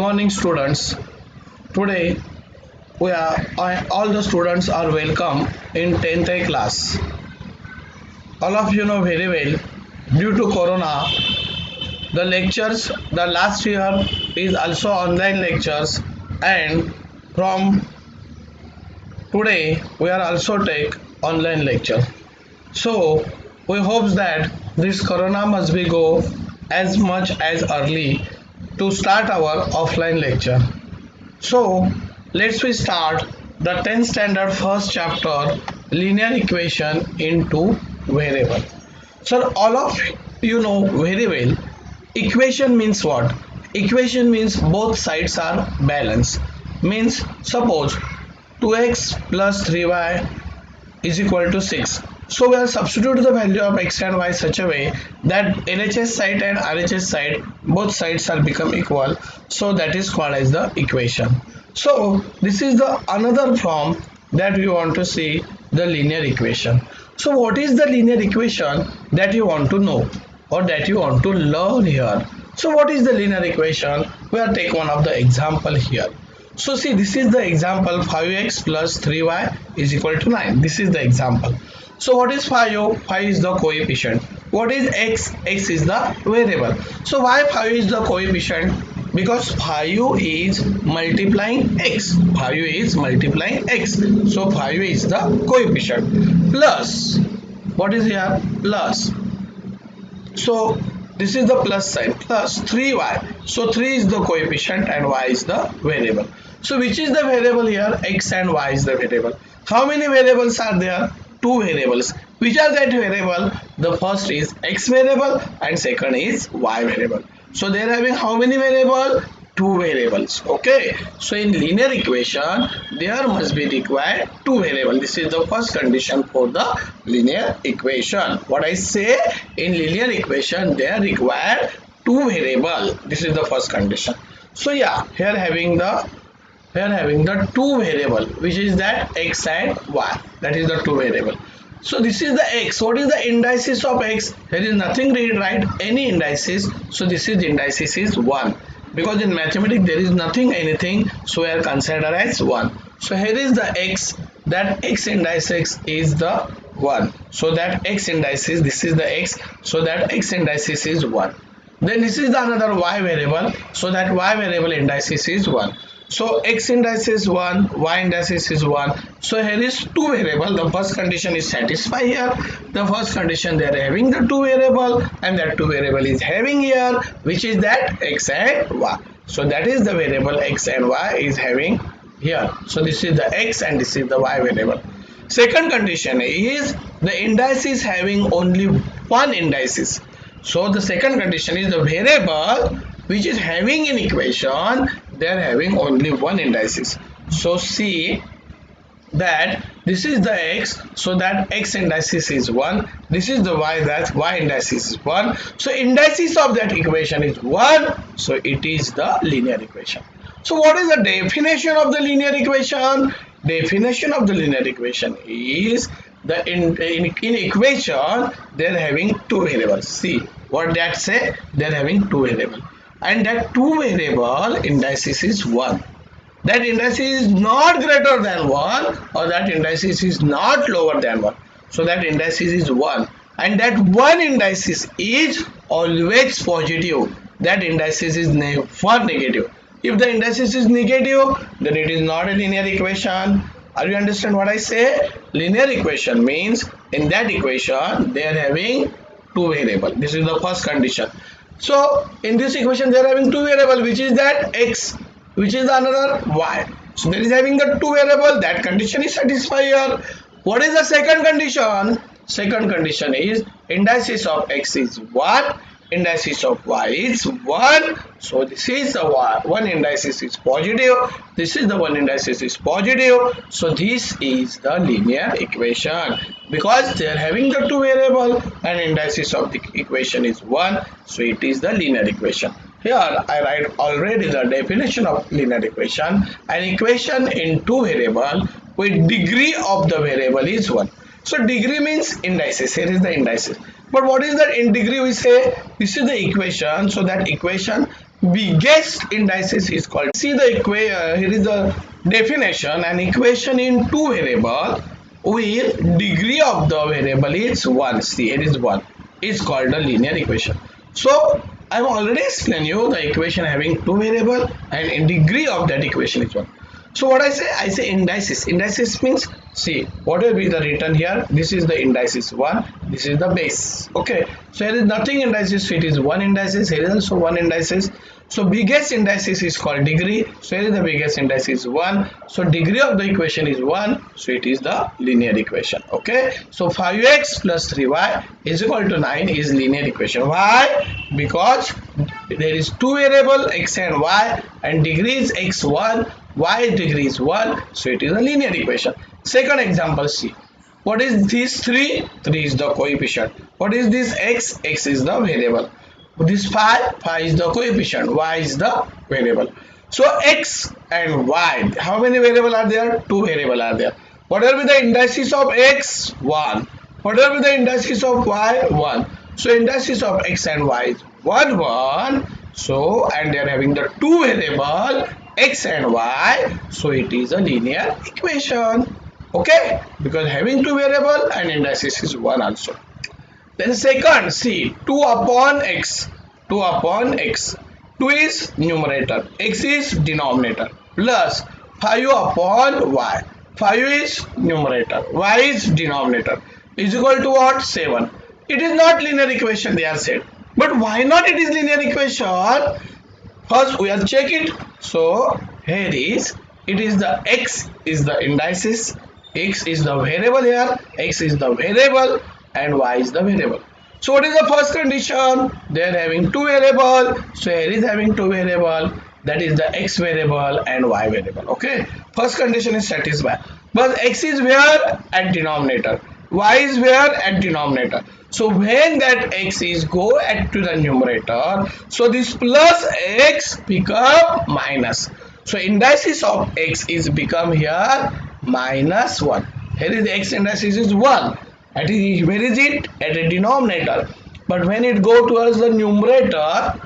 morning, students. Today all the students are welcome in 10th A class. All of you know very well, due to Corona, the lectures the last year is also online lectures, and from today we are also take online lecture. So we hope that this Corona must be go as much as early to start our offline lecture. So let's we start the 10th standard first chapter, linear equation into variable. So all of you know very well, equation means what? Equation means both sides are balanced. Means suppose 2x plus 3y is equal to 6. So we are substitute the value of x and y such a way that LHS side and RHS side, both sides are become equal. So that is called as the equation. So this is the another form that we want to see, the linear equation. So what is the linear equation that you want to know or that you want to learn here? So what is the linear equation? We are take one of the example here. So see, this is the example, 5x plus 3y is equal to 9. This is the example. So what is 5? 5 is the coefficient. What is x? X is the variable. So why 5 is the coefficient? Because 5 is multiplying x. 5 is multiplying x. So 5 is the coefficient. Plus, what is here? Plus. So this is the plus sign, plus 3y. So 3 is the coefficient and y is the variable. So which is the variable here? X and y is the variable. How many variables are there? Two variables. Which are that variable? The first is x variable and second is y variable. So they are having how many variables? Two variables. Okay. So in linear equation, there must be required two variables. This is the first condition for the linear equation. What I say, in linear equation, they are required two variables. This is the first condition. So yeah, here having the two variable, which is that x and y. That is the two variable. So this is the x. What is the indices of x? There is nothing read, right? Any indices. So this is indices is 1. Because in mathematics there is nothing anything, so we are considered as 1. So here is the x, that x indices is the 1. So that x indices, this is the x, so that x indices is 1. Then this is the another y variable, so that y variable indices is 1. So x indices is 1, y indices is 1. So here is two variable. The first condition is satisfied here. The first condition they are having the two variable, and that two variable is having here, which is that x and y. So that is the variable x and y is having here. So this is the x and this is the y variable. Second condition is the index is having only one indices. So the second condition is the variable which is having an equation, they are having only one indices. So see that this is the x, so that x indices is 1. This is the y, that y indices is 1. So indices of that equation is 1. So it is the linear equation. So what is the definition of the linear equation? Definition of the linear equation is the in equation they are having two variables. See what that say, they are having two variables. And that two variable indices is 1. That indices is not greater than 1, or that indices is not lower than 1. So that indices is 1. And that one indices is always positive. That indices is never negative. If the indices is negative, then it is not a linear equation. Are you understand what I say? Linear equation means in that equation they are having two variable. This is the first condition. So in this equation they are having two variable, which is that x, which is another y. So there is having the two variable, that condition is satisfied here. What is the second condition? Second condition is indices of x is 1, indices of y is 1. So this is the one indices is positive, this is the one indices is positive. So this is the linear equation, because they are having the two variable and indices of the equation is 1. So it is the linear equation. Here I write already the definition of linear equation. An equation in two variable with degree of the variable is 1. So degree means indices. Here is the indices. But what is that in degree? We say this is the equation. So that equation biggest indices is called. See the here is the definition. An equation in two variable with degree of the variable is 1. See, it is 1. Is called a linear equation. So I have already explained you the equation having two variable and in degree of that equation is 1. So what I say indices. Indices means, see what will be the written here. This is the indices 1. This is the base. Okay. So here is nothing indices. So it is 1 indices. Here is also 1 indices. So biggest indices is called degree. So here is the biggest indices 1. So degree of the equation is 1. So it is the linear equation. Okay. So 5x plus 3y is equal to 9 is linear equation. Why? Because there is two variable x and y and degree is x1. Y degree is 1, so it is a linear equation. Second example, see. What is this 3? 3 is the coefficient. What is this x? X is the variable. This 5? 5 is the coefficient. Y is the variable. So x and y, how many variables are there? Two variables are there. What will be the indices of x? 1. What will be the indices of y? 1. So indices of x and y is 1, 1. So, and they are having the two variable x and y, so it is a linear equation. Okay, because having two variable and indices is 1 also. Then second, see 2 upon x. 2 upon x. 2 is numerator, x is denominator, plus 5 upon y. 5 is numerator, y is denominator, is equal to what? 7. It is not linear equation, they are said. But why not it is linear equation? First we have check it. So here is, it is the x is the indices, x is the variable here, x is the variable and y is the variable. So what is the first condition? They are having two variable. So here is having two variable, that is the x variable and y variable. Okay, first condition is satisfied. But x is where? At denominator. Y is where? At denominator. So when that x is go to the numerator, so this plus x become minus. So indices of x is become here minus 1. Here is the x indices is 1. Where is it? At a denominator. But when it go towards the numerator,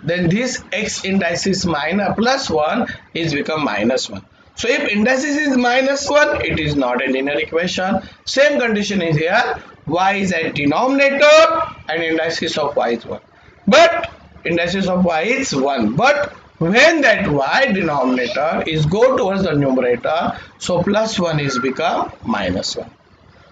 then this x indices minus plus 1 is become minus 1. So if indices is minus 1, it is not a linear equation. Same condition is here. Y is at denominator and indices of y is 1. But indices of y is 1. But when that y denominator is go towards the numerator, so plus 1 is become minus 1.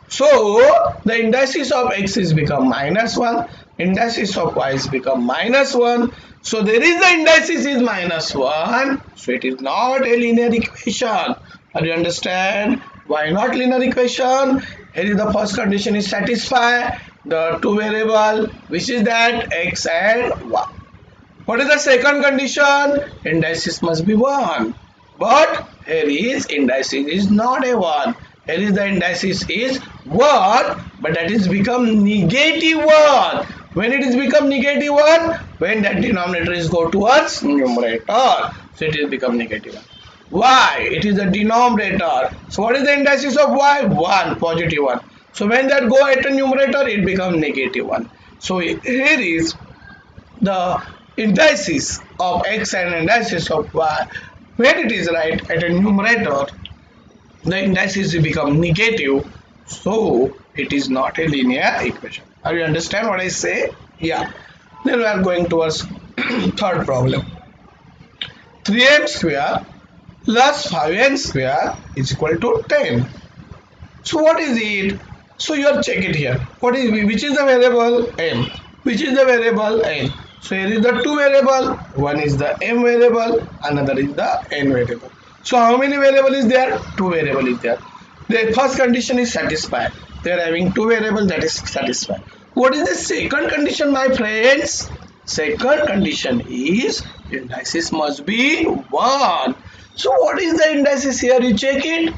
So the indices of x is become minus 1. Indices of y is become minus 1. So there is the indices is minus 1. So it is not a linear equation. Are you understand? Why not linear equation? Here is the first condition is satisfied. The two variable, which is that x and y. What is the second condition? Indices must be 1. But here is indices is not a 1. Here is the indices is 1, but that is become negative 1. When it is become negative 1, when that denominator is go towards numerator, so it is become negative 1. Why? It is the denominator. So what is the indices of y? 1, positive 1. So when that go at a numerator, it become negative 1. So here is the indices of x and indices of y. When it is right at a numerator, the indices become negative, so it is not a linear equation. Are you understand what I say? Yeah. Then we are going towards third problem. 3m square plus 5n square is equal to 10. So what is it? So you have check it here. What is, which is the variable? M. Which is the variable? N. So here is the two variable. One is the m variable, another is the n variable. So how many variable is there? Two variable is there. The first condition is satisfied. They are having two variable, that is satisfied. What is the second condition, my friends? Second condition is indices must be 1. So what is the indices here? You check it.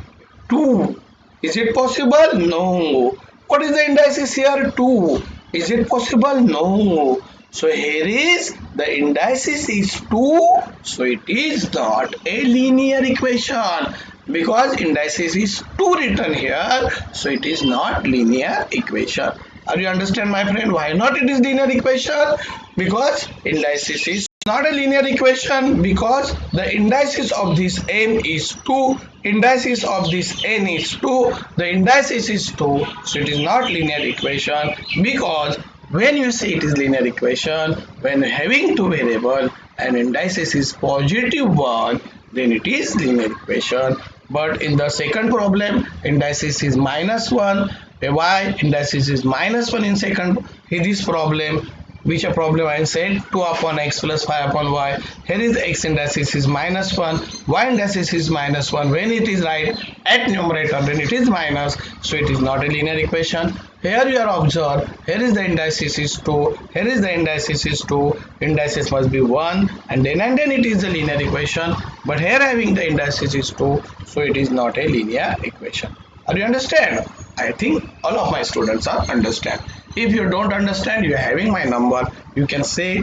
2. Is it possible? No. What is the indices here? 2. Is it possible? No. So here is the indices is 2. So it is not a linear equation. Because indices is 2 written here, so it is not linear equation. Are you understand, my friend? Why not it is linear equation? Because indices is not a linear equation, because the indices of this m is 2, indices of this n is 2, the indices is 2, so it is not linear equation. Because when you say it is linear equation, when having two variable and indices is positive 1, then it is linear equation. But in the second problem, indices is -1, y indices is -1 in second. In this problem, which a problem I said 2 upon x plus 5 upon y. Here is x indices is -1, y indices is -1. When it is right at numerator, then it is minus, so it is not a linear equation. Here you are observe, here is the indices is 2, here is the indices is 2, indices must be 1, and then it is a linear equation. But here having the indices is 2, so it is not a linear equation. Are you understand? I think all of my students are understand. If you don't understand, you are having my number, you can say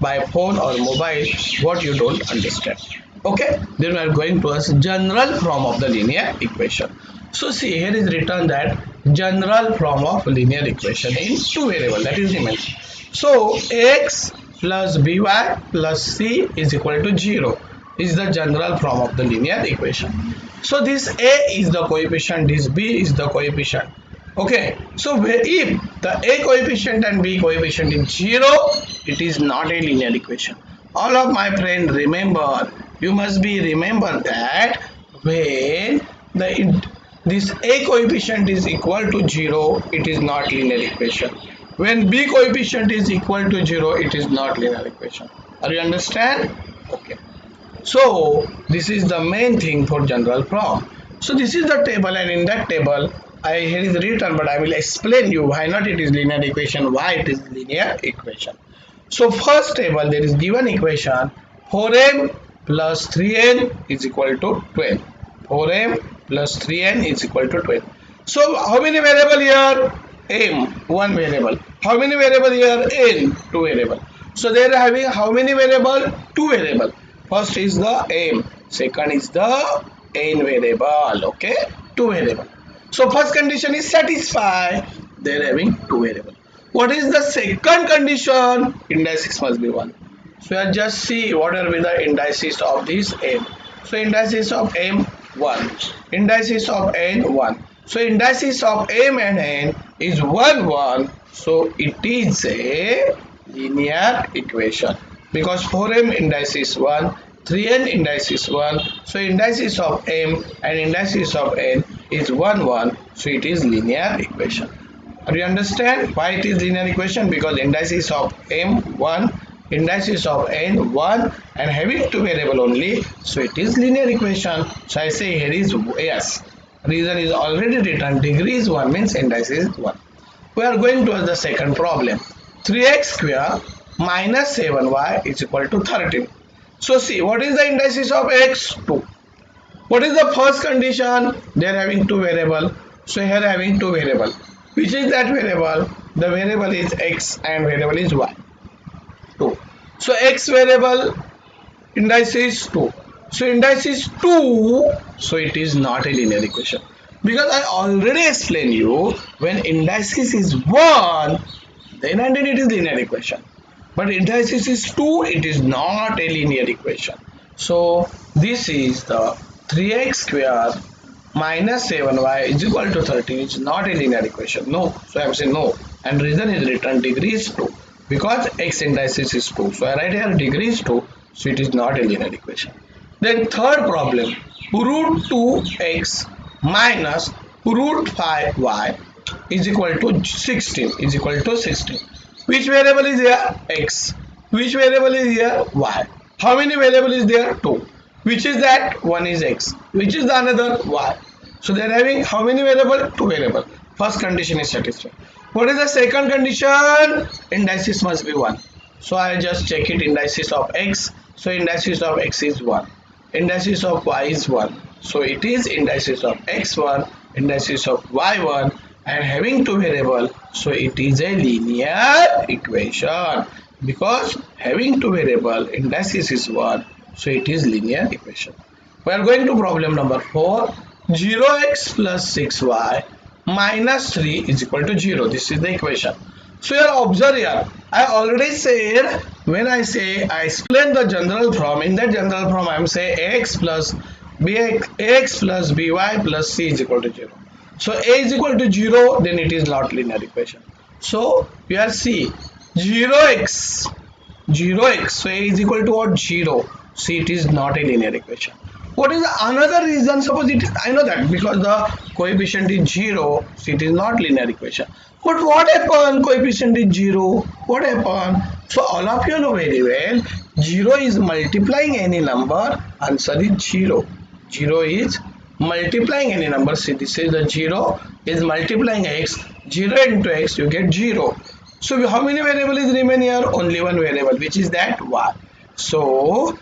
by phone or mobile what you don't understand. Okay, then we are going to a general form of the linear equation. So see, here is written that general form of linear equation in two variable, that is image. So x plus by plus c is equal to 0 is the general form of the linear equation. So this a is the coefficient, this b is the coefficient. Okay, so if the a coefficient and b coefficient is 0, it is not a linear equation. All of my friend, remember, you must be remember that when this a coefficient is equal to 0, it is not linear equation. When b coefficient is equal to 0, it is not linear equation. Are you understand? Okay. So this is the main thing for general form. So this is the table, and in that table here is written, but I will explain you why not it is linear equation, why it is linear equation. So first table, there is given equation 4m plus 3n is equal to 12. 4m plus 3n is equal to 12. So how many variable here? M, one variable. How many variable here? N, two variable. So they are having how many variable? Two variable. First is the m, second is the n variable. Okay, two variable. So first condition is satisfied. They are having two variable. What is the second condition? Indices must be 1. So I just see what are the indices of this m. So indices of m 1, indices of n 1. So indices of m and n is 1 1. So it is a linear equation, because 4m indices 1, 3n indices 1. So indices of m and indices of n is 1 1. So it is linear equation. Do you understand why it is linear equation? Because indices of m 1, indices of n 1, and having two variable only, so it is linear equation. So I say here is yes. Reason is already written. Degree is 1 means indices is 1. We are going to the second problem. 3x square minus 7y is equal to 13. So see, what is the indices of x? 2. What is the first condition? They are having two variable. So here having two variable. Which is that variable? The variable is x and variable is y. 2. So x variable indices 2. So indices 2. So it is not a linear equation. Because I already explained you, when indices is 1, then it is linear equation. But indices is 2, it is not a linear equation. So this is the 3x square minus 7y is equal to 13. It's not a linear equation. No. So I am saying no. And reason is written degree is 2. Because x indices is 2. So I write here degree is 2. So it is not a linear equation. Then third problem. Root 2x minus root 5y is equal to 16. Is equal to 16. Which variable is here? X. Which variable is here? Y. How many variable is there? 2. Which is that? One is x. Which is the another? Y. So they are having how many variable? Two variable. First condition is satisfied. What is the second condition? Indices must be 1. So I just check it. Indices of x. So indices of x is 1. Indices of y is 1. So it is indices of x1, indices of y1, and having two variable. So it is a linear equation. Because having two variable, indices is 1. So it is linear equation. We are going to problem number 4. 0x plus 6y minus 3 is equal to 0. This is the equation. So here observe here, I already said when I say I explain the general form, in that general form I am saying ax plus by plus c is equal to 0. So a is equal to 0, then it is not linear equation. So here see 0x, so a is equal to what? 0. See, it is not a linear equation. What is the another reason? Suppose it is, I know that because the coefficient is 0, so it is not linear equation. But what happened? Coefficient is 0. What happened? So all of you know very well, 0 is multiplying any number. Answer is 0. 0 is multiplying any number. See, this is the 0 is multiplying x. 0 into x, you get 0. So how many variables remain here? Only one variable, which is that y. So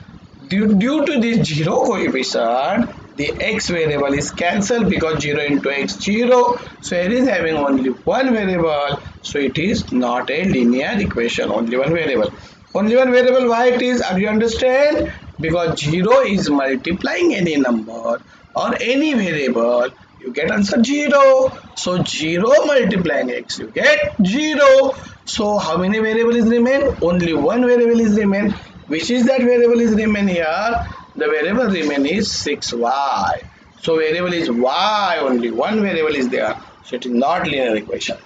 due to this 0 coefficient, the x variable is cancelled because 0 into x 0. So here is having only one variable. So it is not a linear equation. Only one variable. Only one variable. Why it is? Do you understand? Because 0 is multiplying any number or any variable. You get answer 0. So 0 multiplying x, you get 0. So how many variables remain? Only one variable is remain. Which is that variable is remain here? The variable remain is 6y. So variable is y, only one variable is there. So it is not linear equation.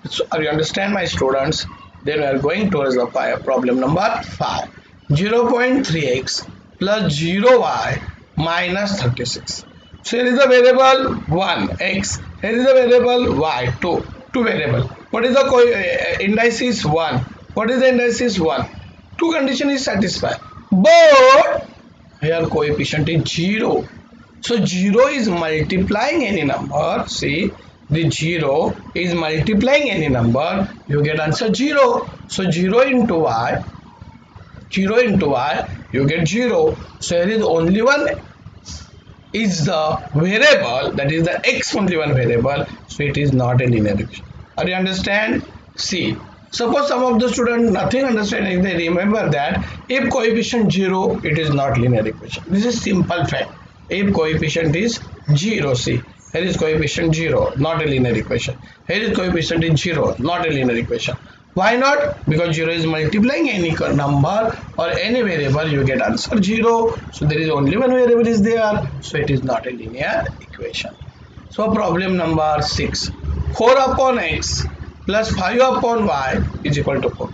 So you understand, my students? Then we are going towards the problem number 5. 0.3x plus 0y minus 36. So here is the variable 1 x. Here is the variable y 2. Two variable. What is the indices 1? What is the indices 1? Two condition is satisfied. But here coefficient is 0. So 0 is multiplying any number. See, the 0 is multiplying any number. You get answer 0. So 0 into y, you get 0. So here is only one is the variable, that is the x, only one variable. So it is not a linear equation. Are you understand? See, suppose some of the students nothing understanding, they remember that if coefficient 0, it is not linear equation. This is simple fact. If coefficient is 0, see, here is coefficient 0, not a linear equation. Here is coefficient is 0, not a linear equation. Why not? Because 0 is multiplying any number or any variable, you get answer 0. So there is only one variable is there. So it is not a linear equation. So problem number 6. 4 upon x plus 5 upon y is equal to 4.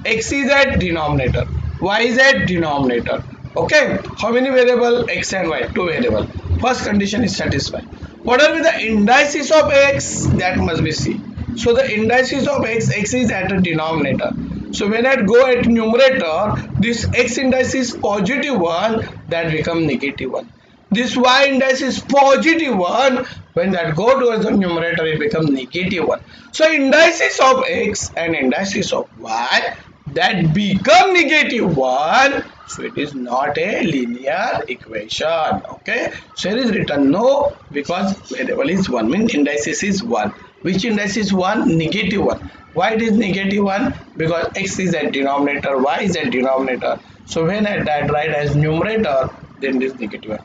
X is at denominator, y is at denominator. Okay, how many variable? X and y, two variable. First condition is satisfied. What are the indices of x? That must be C. So the indices of x is at a denominator. So when I go at numerator, this x index is positive 1, that become negative 1. This y index is positive 1, when that go towards the numerator, it becomes negative 1. So indices of x and indices of y, that become negative 1. So it is not a linear equation. Okay, so here is written no, because variable is 1, means indices is 1. Which index is 1? Negative 1. Why it is negative 1? Because x is at denominator, y is at denominator. So when I write as numerator, then it is negative 1.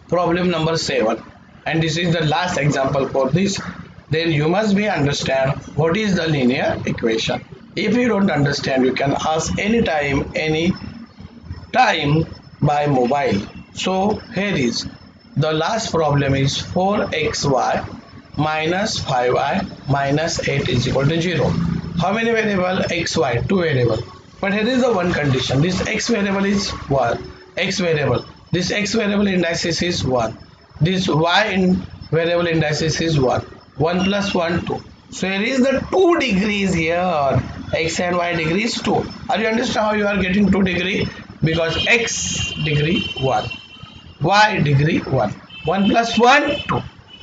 Problem number 7, and this is the last example for this. Then you must be understand what is the linear equation. If you don't understand, you can ask any time by mobile. So here is the last problem is 4xy minus 5y minus 8 is equal to 0. How many variable? xy, two variable. But here is the one condition. This x variable is 1. X variable. This x variable indices is 1. This y variable indices is 1. 1 plus 1, 2. So here is the 2 degrees here. X and y degrees 2. Are you understand how you are getting 2 degree? Because x degree 1. Y degree 1. 1 plus 1, 2.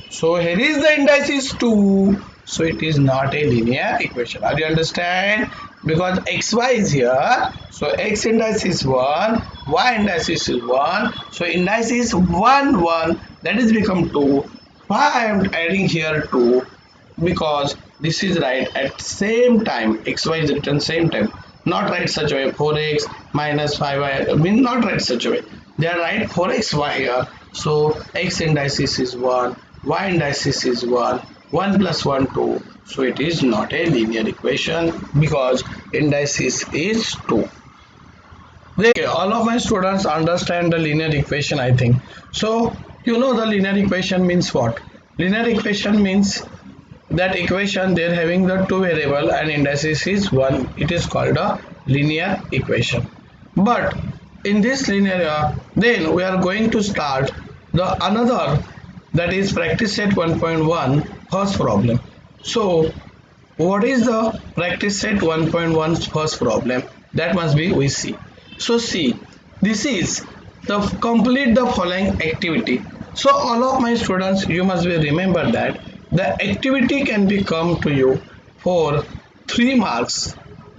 So here is the indices 2. So it is not a linear equation. Are you understand? Because xy is here. So x index is 1. Y index is 1. So index is 1, 1. That is become 2. Why I am adding here 2? Because this is right at same time. Xy is written same time. Not write such a way. 4x minus 5y. I mean not write such a way. They are right 4xy here. So x indices is 1. Y indices is 1. 1 plus 1 2. So it is not a linear equation because indices is 2. All of my students understand the linear equation, I think. So you know the linear equation means what? Linear equation means that equation they're having the two variable and indices is 1. It is called a linear equation. But in this linear, then we are going to start the another, that is practice set 1.1 first problem. So what is the practice set 1.1 first problem? That must be we see. So see, this is the complete the following activity. So all of my students, you must be remember that the activity can be come to you for 3 marks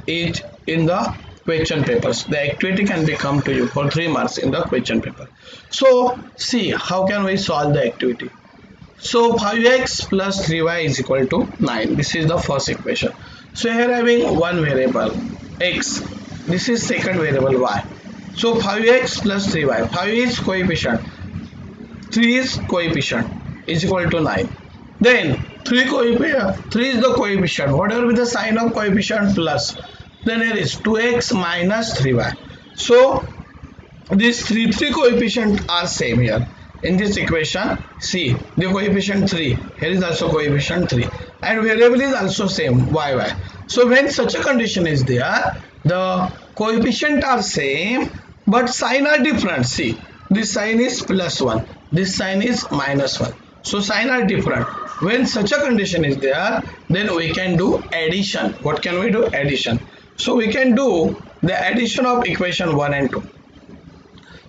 each in the question papers. The activity can be come to you for 3 marks in the question paper. So see how can we solve the activity. So 5x plus 3y is equal to 9. This is the first equation. So here having one variable x. This is second variable y. So 5x plus 3y. 5 is coefficient. 3 is coefficient is equal to 9. Then 3 is the coefficient. Whatever be the sign of coefficient plus. Then here is 2x minus 3y. So these three coefficients are same here. In this equation, see the coefficient 3. Here is also coefficient 3. And variable is also same, yy. So when such a condition is there, the coefficient are same but sign are different. See, this sign is plus 1, this sign is minus 1. So sign are different. When such a condition is there, then we can do addition. What can we do? Addition. So we can do the addition of equation 1 and 2.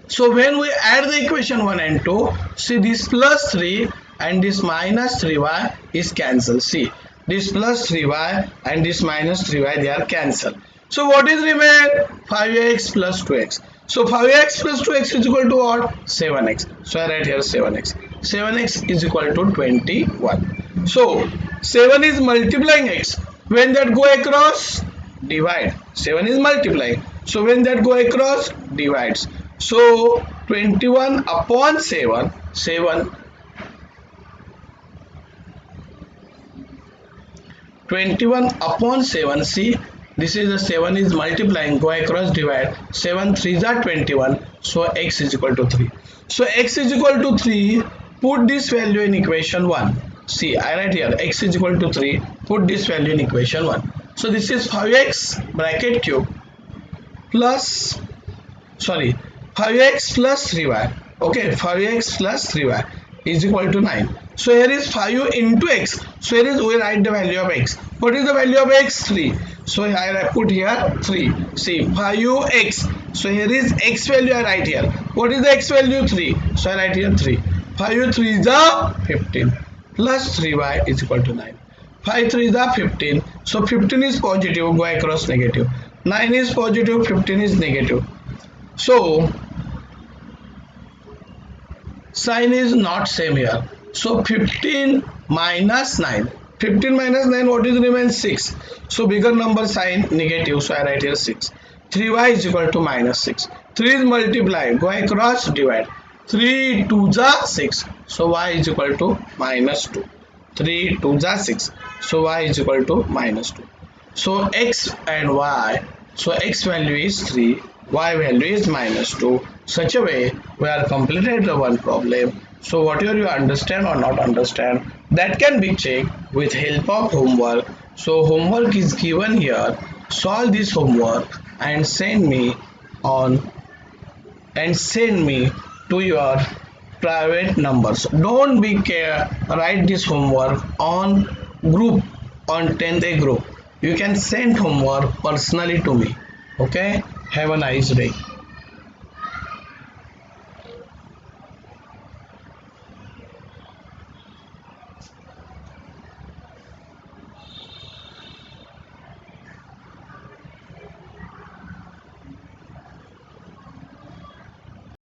So when we add the equation 1 and 2, see this plus 3 and this minus 3y is cancelled. See, this plus 3y and this minus 3y, they are cancelled. So what is remain? 5x plus 2x. So 5x plus 2x is equal to what? 7x. So I write here 7x. 7x is equal to 21. So 7 is multiplying x. When that go across, divide. 7 is multiplying. So when that go across, divides. So 21 upon 7, 21 upon 7, see this is the 7 is multiplying, go across, divide. 7 3s are 21, so x is equal to 3. So x is equal to 3, put this value in equation 1. See, I write here x is equal to 3, put this value in equation 1. So this is 5x bracket cube plus, sorry, 5x plus 3y. Okay, 5x plus 3y is equal to 9. So here is 5 into x. So here is we write the value of x. What is the value of x? 3. So here I put here 3. See, 5x. So here is x value I write here. What is the x value? 3. So I write here 3. 5 3 is 15 plus 3y is equal to 9. 5 3 is 15. So 15 is positive, go across negative. 9 is positive, 15 is negative. So sign is not same here. So 15 minus 9. 15 minus 9, what is remain? 6. So bigger number sign negative. So I write here 6. 3y is equal to minus 6. 3 is multiply. Go across, divide. 3 2s are 6. So y is equal to minus 2. 3 2s are 6. So y is equal to minus 2. So x and y. So x value is 3. Y value is minus 2. Such a way we are completed the one problem. So whatever you understand or not understand, that can be checked with help of homework. So homework is given here. Solve this homework and send me to your private numbers. Don't be care, write this homework on group, on 10th A group. You can send homework personally to me. Okay, have a nice day.